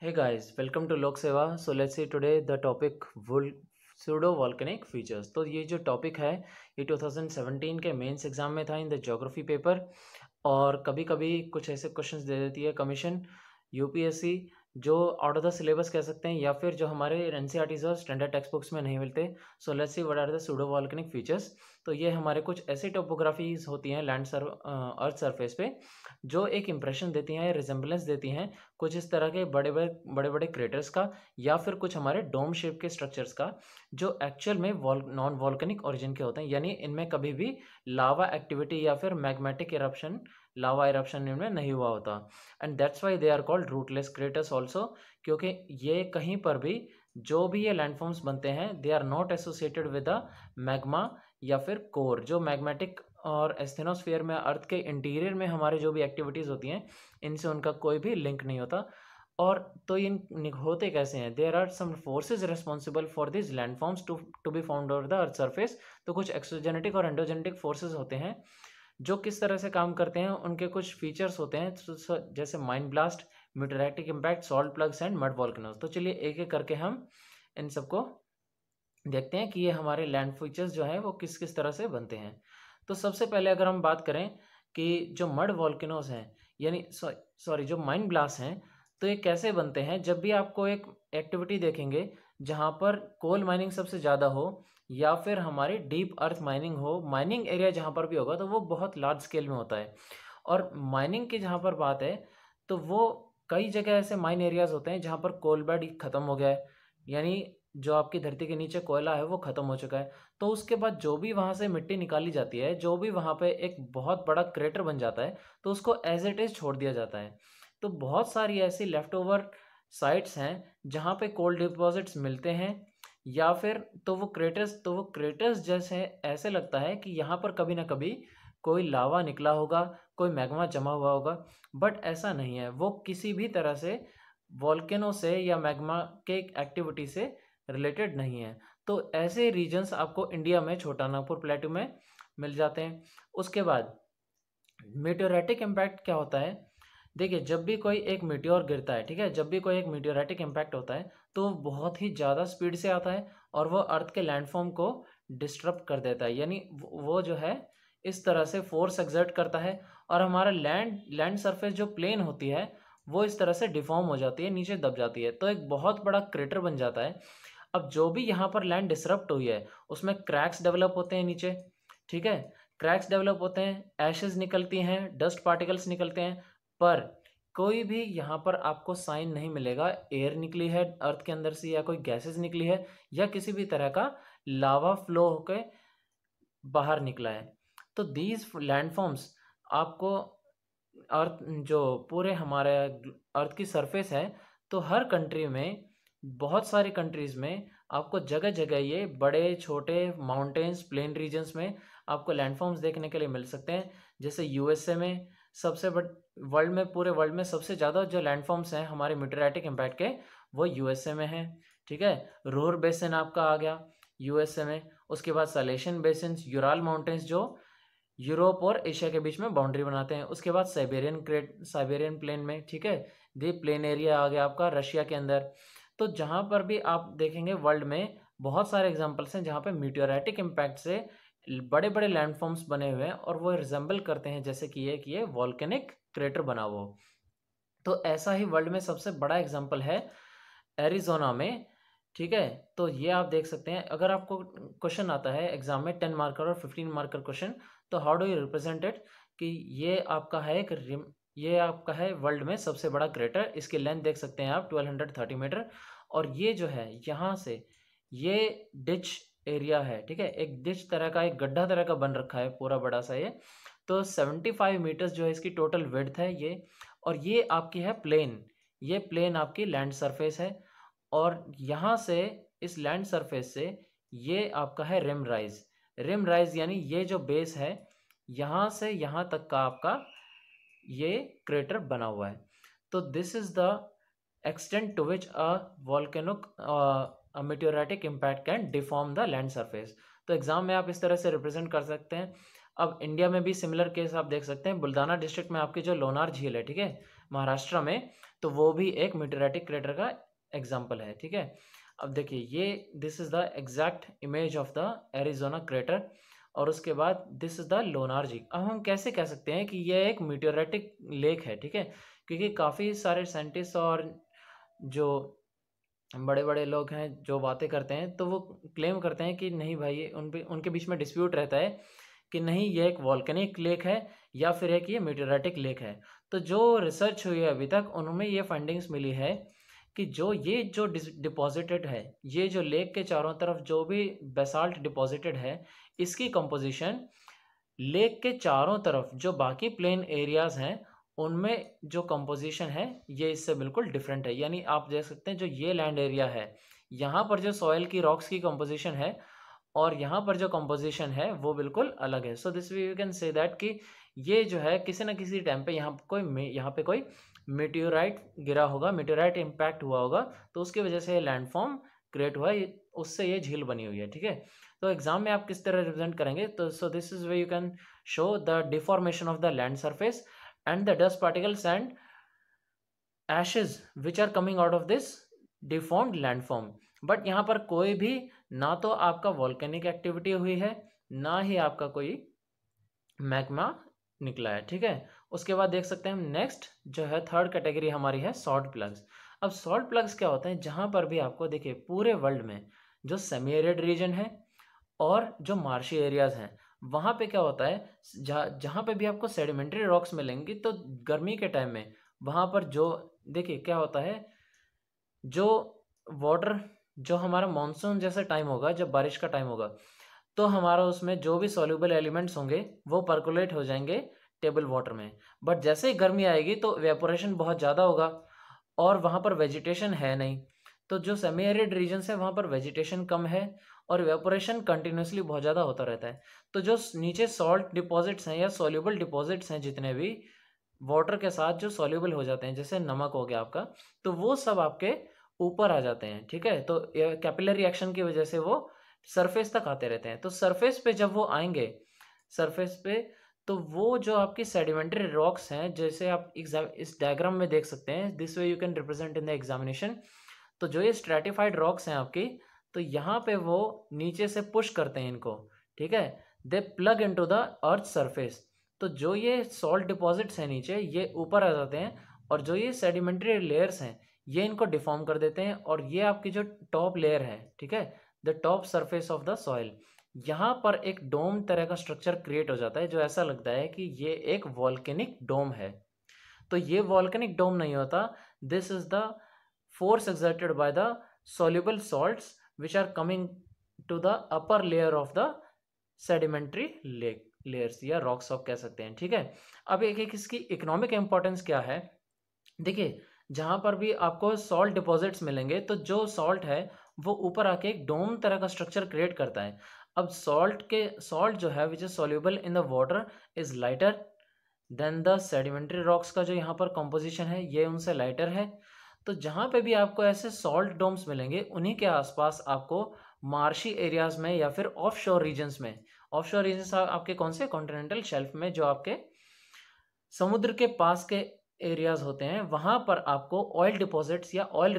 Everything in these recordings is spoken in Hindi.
Hey guys, welcome to Lok Seva. So let's see today the topic pseudo volcanic features. तो ये जो टॉपिक है ये 2017 के मेंस एग्जाम में था इन द ज्योग्राफी पेपर। और कभी कभी कुछ ऐसे क्वेश्चंस दे देती है कमीशन यूपीएससी जो आउट ऑफ द सिलेबस कह सकते हैं, या फिर जो हमारे एनसीईआरटीज और स्टैंडर्ड टेक्स्ट बुक्स में नहीं मिलते। So let's see what are the pseudo volcanic features. तो ये हमारे कुछ ऐसी टोपोग्राफीज होती हैं अर्थ सरफेस पे जो एक इंप्रेशन देती हैं, रिजेंबलेंस देती हैं कुछ इस तरह के बड़े बड़े क्रेटर्स का, या फिर कुछ हमारे डोम शेप के स्ट्रक्चर्स का जो एक्चुअल में नॉन वॉल्केनिक ओरिजिन के होते हैं, यानी इनमें कभी भी लावा एक्टिविटी या फिर मैग्मेटिक इरप्शन, लावा इरप्शन इनमें नहीं हुआ होता। And that's why they are called rootless craters also, क्योंकि ये कहीं पर भी जो भी ये लैंडफॉर्म्स बनते हैं they are not associated with the magma या फिर कोर। जो मैग्मेटिक और एस्थेनोस्फीयर में अर्थ के इंटीरियर में हमारे जो भी एक्टिविटीज़ होती हैं इनसे उनका कोई भी लिंक नहीं होता। और तो इन होते कैसे हैं? There are some forces responsible for this landforms to be found over the earth surface. तो कुछ एक्सोजेनेटिक और एंडोजेनेटिक फोर्सेज होते हैं जो किस तरह से काम करते हैं, उनके कुछ फीचर्स होते हैं जैसे mine blast, meteoritic impact, salt plugs and mud volcanoes. तो चलिए एक एक करके हम इन सबको देखते हैं कि ये हमारे लैंड फीचर्स जो हैं वो किस किस तरह से बनते हैं। तो सबसे पहले अगर हम बात करें कि जो मड वॉल्केनोज हैं, यानी सॉरी जो माइन ब्लास्ट हैं, तो ये कैसे बनते हैं। जब भी आपको एक एक्टिविटी देखेंगे जहाँ पर कोल माइनिंग सबसे ज़्यादा हो या फिर हमारी डीप अर्थ माइनिंग हो, माइनिंग एरिया जहाँ पर भी होगा तो वो बहुत लार्ज स्केल में होता है। और माइनिंग की जहाँ पर बात है तो वो कई जगह ऐसे माइन एरियाज होते हैं जहाँ पर कोल बेड ख़त्म हो गया है, यानी जो आपकी धरती के नीचे कोयला है वो ख़त्म हो चुका है। तो उसके बाद जो भी वहाँ से मिट्टी निकाली जाती है, जो भी वहाँ पे एक बहुत बड़ा क्रेटर बन जाता है, तो उसको एज इट इज़ छोड़ दिया जाता है। तो बहुत सारी ऐसी लेफ़्ट ओवर साइट्स हैं जहाँ पे कोल डिपॉजिट्स मिलते हैं, या फिर तो वो क्रेटर्स जैसे ऐसे लगता है कि यहाँ पर कभी ना कभी कोई लावा निकला होगा, कोई मैग्मा जमा हुआ होगा। बट ऐसा नहीं है, वो किसी भी तरह से वॉल्केनो से या मैग्मा के एक्टिविटी से रिलेटेड नहीं है। तो ऐसे रीजन्स आपको इंडिया में छोटा नागपुर प्लेटू में मिल जाते हैं। उसके बाद मीटेओरेटिक इम्पैक्ट क्या होता है? देखिए, जब भी कोई एक मीटियोर गिरता है, ठीक है, जब भी कोई एक मीटियोरेटिक इम्पैक्ट होता है तो बहुत ही ज़्यादा स्पीड से आता है और वो अर्थ के लैंडफॉर्म को डिस्टर्ब कर देता है, यानी वो जो है इस तरह से फोर्स एक्सर्ट करता है और हमारा लैंड सरफेस जो प्लेन होती है वो इस तरह से डिफॉर्म हो जाती है, नीचे दब जाती है, तो एक बहुत बड़ा क्रेटर बन जाता है। अब जो भी यहाँ पर लैंड डिसरप्ट हुई है उसमें क्रैक्स डेवलप होते हैं नीचे, ठीक है, क्रैक्स डेवलप होते हैं, एशेज निकलती हैं, डस्ट पार्टिकल्स निकलते हैं, पर कोई भी यहाँ पर आपको साइन नहीं मिलेगा एयर निकली है अर्थ के अंदर से, या कोई गैसेस निकली है, या किसी भी तरह का लावा फ्लो होकर बाहर निकला है। तो दीज लैंडफॉर्म्स आपको अर्थ जो पूरे हमारे अर्थ की सरफेस है, तो हर कंट्री में, बहुत सारी कंट्रीज़ में आपको जगह जगह ये बड़े छोटे माउंटेन्स प्लेन रीजन्स में आपको लैंडफॉर्म्स देखने के लिए मिल सकते हैं। जैसे यूएसए में सबसे वर्ल्ड में, पूरे वर्ल्ड में सबसे ज़्यादा जो लैंडफॉर्म्स हैं हमारे मीटेरिटिक इम्पैक्ट के, वो यूएसए में हैं, ठीक है। रूर बेसिन आपका आ गया यूएसए में। उसके बाद सलेशन बेसिन, यूराल माउंटेन्स जो यूरोप और एशिया के बीच में बाउंड्री बनाते हैं। उसके बाद साइबेरियन प्लेन में, ठीक है, ये प्लेन एरिया आ गया आपका रशिया के अंदर। तो जहाँ पर भी आप देखेंगे वर्ल्ड में बहुत सारे एग्जांपल्स हैं जहाँ पे मीटियोरेटिक इम्पैक्ट से बड़े बड़े लैंडफॉर्म्स बने हुए हैं और वो रिजेंबल करते हैं जैसे कि ये वॉल्केनिक क्रेटर बना हुआ हो। तो ऐसा ही वर्ल्ड में सबसे बड़ा एग्जाम्पल है एरिजोना में, ठीक है। तो ये आप देख सकते हैं, अगर आपको क्वेश्चन आता है एग्जाम में 10 मार्कर और 15 मार्कर क्वेश्चन, तो how do you represent it, कि ये आपका है ये आपका है वर्ल्ड में सबसे बड़ा क्रेटर, इसकी लेंथ देख सकते हैं आप 1230 मीटर। और ये जो है यहाँ से ये डिच एरिया है, ठीक है, एक डिच तरह का, एक गड्ढा तरह का बन रखा है पूरा बड़ा सा ये। तो 75 मीटर्स जो है इसकी टोटल विड्थ है ये। और ये आपकी है प्लेन, ये प्लेन आपकी लैंड सरफेस है। और यहाँ से इस लैंड सरफेस से ये आपका है रिम राइज, यानी ये जो बेस है यहाँ से यहाँ तक का आपका ये क्रेटर बना हुआ है। तो this is the extent to which a volcanic meteoritic impact can deform the land surface. तो एग्जाम में आप इस तरह से रिप्रेजेंट कर सकते हैं। अब इंडिया में भी सिमिलर केस आप देख सकते हैं। बुल्दाना डिस्ट्रिक्ट में आपकी जो लोनार झील है, ठीक है, महाराष्ट्र में, तो वो भी एक मीटेराइटिक क्रेटर का एग्जाम्पल है। ठीक है, अब देखिए ये this is the exact image of the Arizona crater, और उसके बाद दिस इज द लोनार जी। अब हम कैसे कह सकते हैं कि यह एक मीटेराइटिक लेक है? ठीक है, क्योंकि काफ़ी सारे साइंटिस्ट और जो बड़े बड़े लोग हैं जो बातें करते हैं, तो वो क्लेम करते हैं कि नहीं भाई, उनके बीच में डिस्प्यूट रहता है कि नहीं ये एक वॉल्केनिक लेक है या फिर एक ये मीटेराइटिक लेक है। तो जो रिसर्च हुई है अभी तक, उनमें ये फाइंडिंग्स मिली है कि जो डिपॉजिटेड है, ये जो लेक के चारों तरफ जो भी बेसाल्ट डिपॉजिटेड है, इसकी कंपोजिशन लेक के चारों तरफ जो बाकी प्लेन एरियाज हैं उनमें जो कंपोजिशन है ये इससे बिल्कुल डिफरेंट है। यानी आप देख सकते हैं जो ये लैंड एरिया है, यहाँ पर जो सॉइल की रॉक्स की कंपोजिशन है और यहाँ पर जो कंपोजिशन है वो बिल्कुल अलग है। So this way you can say that कि ये जो है किसी न किसी टाइम पे यहाँ पे कोई मेटेओराइट गिरा होगा, मेटेओराइट इम्पैक्ट हुआ होगा, तो उसकी वजह से लैंडफॉर्म क्रिएट हुआ, उससे ये झील बनी हुई है। ठीक है, तो एग्जाम में आप किस तरह रिप्रेजेंट करेंगे? तो so this is way you can show the deformation of the land surface and the dust particles and ashes which are coming out of this deformed landform। But यहाँ पर कोई भी ना तो आपका वॉल्केनिक एक्टिविटी हुई है, ना ही आपका कोई मैग्मा निकला है। ठीक है, उसके बाद देख सकते हैं हम नेक्स्ट जो है थर्ड कैटेगरी हमारी है सॉल्ट प्लग्स। अब सॉल्ट प्लग्स क्या होते हैं? जहाँ पर भी आपको देखिए पूरे वर्ल्ड में जो सेमी एरिड रीजन है और जो मार्शी एरियाज हैं, वहाँ पे क्या होता है, जहाँ पे भी आपको सेडिमेंट्री रॉक्स मिलेंगी, तो गर्मी के टाइम में वहाँ पर जो देखिए क्या होता है, जो वाटर जो हमारा मानसून जैसा टाइम होगा, जब बारिश का टाइम होगा, तो हमारा उसमें जो भी सॉल्युबल एलिमेंट्स होंगे वो पर्कुलेट हो जाएंगे टेबल वाटर में। बट जैसे ही गर्मी आएगी तो वेपोरेशन बहुत ज़्यादा होगा और वहाँ पर वेजिटेशन है नहीं, तो जो सेमी एरिड रीजन्स है वहाँ पर वेजिटेशन कम है और वेपोरेशन कंटिन्यूसली बहुत ज़्यादा होता रहता है। तो जो नीचे सॉल्ट डिपॉजिट्स हैं या सॉल्युबल डिपॉजिट्स हैं, जितने भी वाटर के साथ जो सॉल्युबल हो जाते हैं, जैसे नमक हो गया आपका, तो वो सब आपके ऊपर आ जाते हैं। ठीक है, तो कैपिलरी रिएक्शन की वजह से वो सरफेस तक आते रहते हैं। तो सरफेस पे जब वो आएंगे, सरफेस पे, तो वो जो आपकी सेडिमेंट्री रॉक्स हैं, जैसे आप इस डायग्राम में देख सकते हैं, this way you can represent in the examination. तो जो ये स्ट्रेटिफाइड रॉक्स हैं आपकी, तो यहाँ पे वो नीचे से पुश करते हैं इनको। ठीक है, they plug into the earth surface. तो जो ये सॉल्ट डिपॉजिट्स हैं नीचे, ये ऊपर आ जाते हैं, और जो ये सेडिमेंट्री लेयर्स हैं ये इनको डिफॉर्म कर देते हैं, और ये आपकी जो टॉप लेयर है, ठीक है, the top surface of the soil, यहाँ पर एक डोम तरह का स्ट्रक्चर क्रिएट हो जाता है, जो ऐसा लगता है कि ये एक वॉल्केनिक डोम है। तो ये वॉल्केनिक डोम नहीं होता, this is the force exerted by the soluble salts which are coming to the upper layer of the sedimentary layers या rocks आप कह सकते हैं। ठीक है, अब एक एक इसकी इकोनॉमिक इंपॉर्टेंस क्या है? देखिए, जहां पर भी आपको सॉल्ट डिपॉजिट्स मिलेंगे, तो जो सॉल्ट है वो ऊपर आके एक डोम तरह का स्ट्रक्चर क्रिएट करता है। अब सॉल्ट जो है which is soluble in the water is lighter than the sedimentary rocks का जो यहाँ पर कंपोजिशन है ये उनसे लाइटर है। तो जहाँ पे भी आपको ऐसे सॉल्ट डोम्स मिलेंगे, उन्हीं के आसपास आपको मार्शी एरियाज में या फिर ऑफ शोर रीजन्स में, ऑफ शोर रीजन्स आपके कौन से, कॉन्टिनेंटल शेल्फ में, जो आपके समुद्र के पास के एरियाज होते हैं, वहाँ पर आपको ऑयल डिपॉजिट्स या ऑयल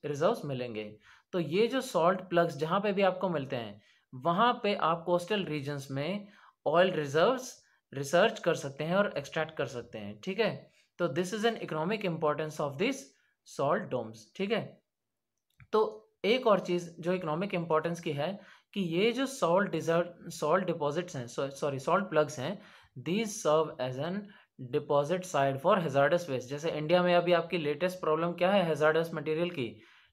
रिजर्व्स मिलेंगे। तो ये जो सॉल्ट प्लग्स जहाँ पे भी आपको मिलते हैं, वहाँ पे आप कोस्टल रीजन्स में ऑयल रिजर्व्स रिसर्च कर सकते हैं और एक्सट्रैक्ट कर सकते हैं। ठीक है, तो this is an economic importance of this salt domes. ठीक है, तो एक और चीज जो इकोनॉमिक इंपॉर्टेंस की है कि ये जो सॉल्ट डिपॉजिट्स हैं, सॉरी सॉल्ट प्लग्स हैं, these serve as an deposit side for hazardous waste. जैसे इंडिया में अभी आपकी लेटेस्ट प्रॉब्लम क्या है हैजार्डस मटेरियल की?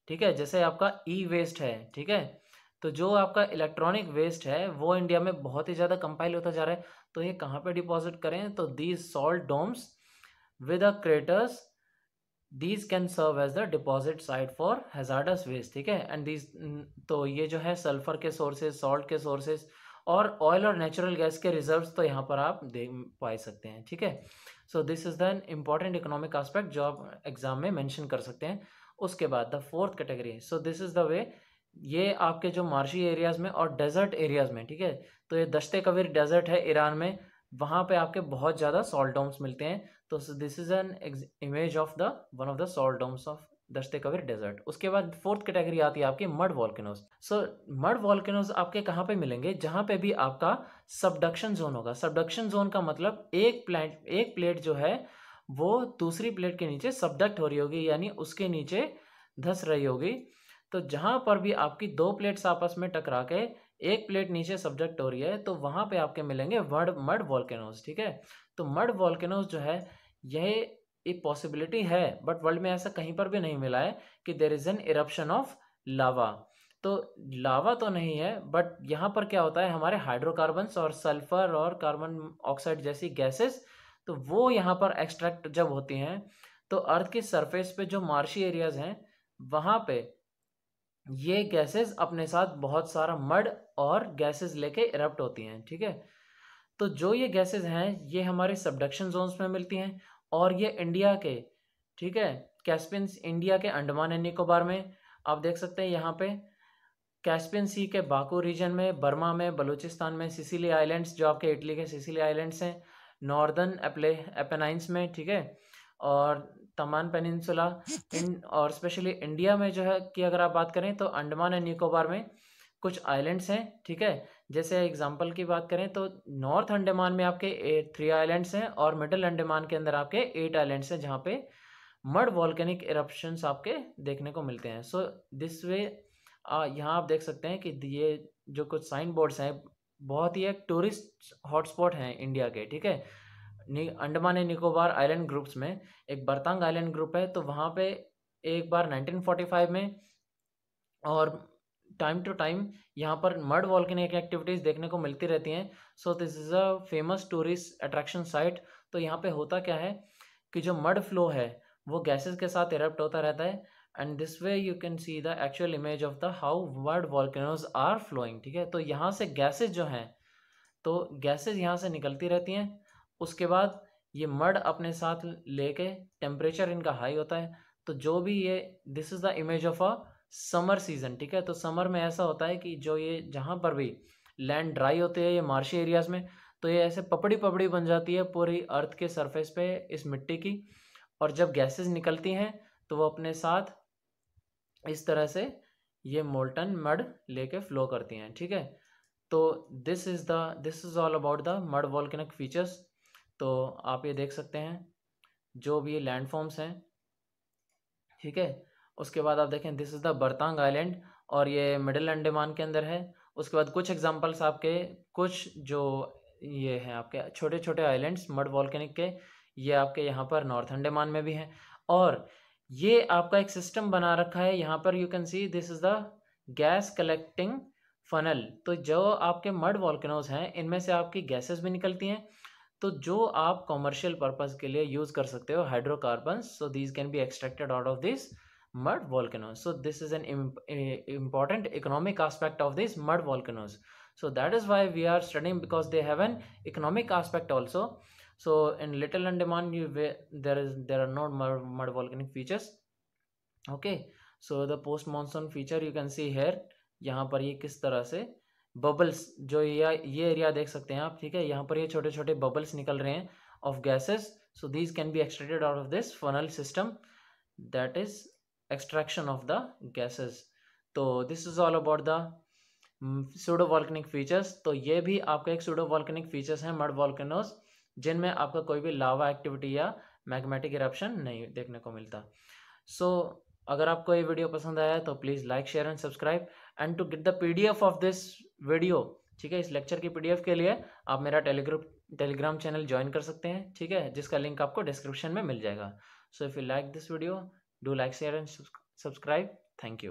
ठीक है, जैसे आपका ई वेस्ट है। ठीक है, तो जो आपका इलेक्ट्रॉनिक वेस्ट है वो इंडिया में बहुत ही ज़्यादा कंपाइल होता जा रहा है, तो ये कहाँ पे डिपॉजिट करें? तो these salt domes with a craters, these can serve as the deposit site for hazardous waste। ठीक है, एंड these तो ये जो है सल्फर के सोर्सेज, सॉल्ट के सोर्सेज और ऑयल और नेचुरल गैस के रिजर्व्स तो यहाँ पर आप देख पा सकते हैं। ठीक है, so this is the important economic aspect जो आप एग्जाम में मेंशन कर सकते हैं। उसके बाद the fourth category, so this is the way, ये आपके जो मार्शी एरियाज में और डेजर्ट एरियाज में, ठीक है, तो ये दश्ते कबीर डेजर्ट है ईरान में, वहाँ पे आपके बहुत ज़्यादा सॉल्ट डोम्स मिलते हैं। तो this is an image of the one of the salt domes of Dashte Kavir desert. उसके बाद फोर्थ कैटेगरी आती है आपकी mud volcanoes. So mud volcanoes आपके कहाँ पे मिलेंगे, जहाँ पे भी आपका सबडक्शन जोन होगा। सबडक्शन जोन का मतलब एक प्लेट जो है वो दूसरी प्लेट के नीचे सबडक्ट हो रही होगी, यानी उसके नीचे धंस रही होगी। तो जहाँ पर भी आपकी दो प्लेट्स आपस में टकरा के एक प्लेट नीचे सबडक्ट हो रही है, तो वहाँ पे आपके मिलेंगे मड वॉल्केनोज। ठीक है, तो मड वॉल्केनोज जो है यह एक पॉसिबिलिटी है, बट वर्ल्ड में ऐसा कहीं पर भी नहीं मिला है कि there is an eruption of lava. तो लावा तो नहीं है, बट यहाँ पर क्या होता है, हमारे हाइड्रोकार्बन्स और सल्फर और कार्बन ऑक्साइड जैसी गैसेस, तो वो यहाँ पर एक्सट्रैक्ट जब होती हैं, तो अर्थ की सरफेस पे जो मार्शी एरियाज हैं वहाँ पे ये गैसेस अपने साथ बहुत सारा मड और गैसेस लेके इरप्ट होती हैं। ठीक है, तो जो ये गैसेस हैं ये हमारे सबडक्शन जोन्स में मिलती हैं, और ये इंडिया के, ठीक है, कैस्पियन इंडिया के अंडमान एंड निकोबार में आप देख सकते हैं, यहाँ पे कैस्पियन सी के बाकू रीजन में, बर्मा में, बलूचिस्तान में, सिसिली आइलैंड्स जो आपके इटली के सिसिली आइलैंड्स हैं, नॉर्दर्न एपेनाइंस में, ठीक है, और तमान पेनिनसुला और स्पेशली इंडिया में जो है कि अगर आप बात करें तो अंडमान एंड निकोबार में कुछ आइलैंड्स हैं। ठीक है, जैसे एग्जांपल की बात करें तो नॉर्थ अंडमान में आपके 3 आइलैंड्स हैं, और मिडिल अंडमान के अंदर आपके 8 आइलैंड्स हैं, जहाँ पे मड वॉल्केनिक इरप्शंस आपके देखने को मिलते हैं। सो दिस वे यहाँ आप देख सकते हैं कि ये जो कुछ साइन बोर्ड्स हैं बहुत ही एक टूरिस्ट हॉटस्पॉट हैं इंडिया के। ठीक है, Andaman and Nicobar island groups में एक बरतांग आइलैंड ग्रुप है, तो वहाँ पे एक बार 1945 में और टाइम टू टाइम यहाँ पर मड वॉल्केनिक एक्टिविटीज़ देखने को मिलती रहती हैं। So this is a famous tourist attraction site. तो यहाँ पे होता क्या है कि जो मड फ्लो है वो गैसेस के साथ इरप्ट होता रहता है, and this way you can see the actual image of the how mud volcanoes are flowing. ठीक है, तो यहाँ से गैसेस जो हैं, तो गैसेस यहाँ से निकलती रहती हैं, उसके बाद ये मड अपने साथ लेके टेम्परेचर इनका हाई होता है। तो जो भी ये this is the image of a summer season. ठीक है, तो समर में ऐसा होता है कि जो ये जहाँ पर भी लैंड ड्राई होते हैं ये मार्शी एरियाज में, तो ये ऐसे पपड़ी पपड़ी बन जाती है पूरी अर्थ के सरफेस पे इस मिट्टी की, और जब गैसेस निकलती हैं तो वो अपने साथ इस तरह से ये मोल्टन मड लेके फ्लो करती हैं। ठीक है, तो this is all about the mud volcanic features. तो आप ये देख सकते हैं जो भी लैंडफॉर्म्स हैं। ठीक है, उसके बाद आप देखें दिस इज़ द बरतांग आइलैंड, और ये मिडिल अंडमान के अंदर है। उसके बाद कुछ एग्जांपल्स आपके, कुछ जो ये हैं आपके छोटे छोटे आइलैंड्स मड वॉल्केनिक के, ये आपके यहाँ पर नॉर्थ अंडमान में भी हैं। और ये आपका एक सिस्टम बना रखा है, यहाँ पर you can see this is the gas collecting funnel. तो जो आपके मड वॉल्केनोज हैं इनमें से आपकी गैसेस भी निकलती हैं, तो जो आप कॉमर्शियल पर्पस के लिए यूज़ कर सकते हो hydrocarbons, so these can be extracted out of this mud volcanoes. So this is an important economic aspect of these mud volcanoes. So that is why we are studying, because they have an economic aspect also. So in Little Andaman there are no mud volcanic features. Okay, so the post monsoon feature you can see here. यहाँ पर ये किस तरह से बबल्स, जो ये एरिया देख सकते हैं आप, ठीक है, यहाँ पर ये छोटे छोटे बबल्स निकल रहे हैं of gases. So these can be extracted out of this funnel system, that is extraction of the gases. तो this is all about the pseudo volcanic features. तो ये भी आपका एक pseudo volcanic features हैं mud volcanoes, जिनमें आपका कोई भी लावा एक्टिविटी या मैग्मेटिक इरप्शन नहीं देखने को मिलता। सो अगर आपको ये वीडियो पसंद आया है तो please like share and subscribe, and to get the PDF of this video, ठीक है, इस लेक्चर की PDF के लिए आप मेरा टेलीग्राम चैनल ज्वाइन कर सकते हैं। ठीक है, जिसका लिंक आपको डिस्क्रिप्शन में मिल जाएगा। So if you like this video, do like, share and subscribe. Thank you.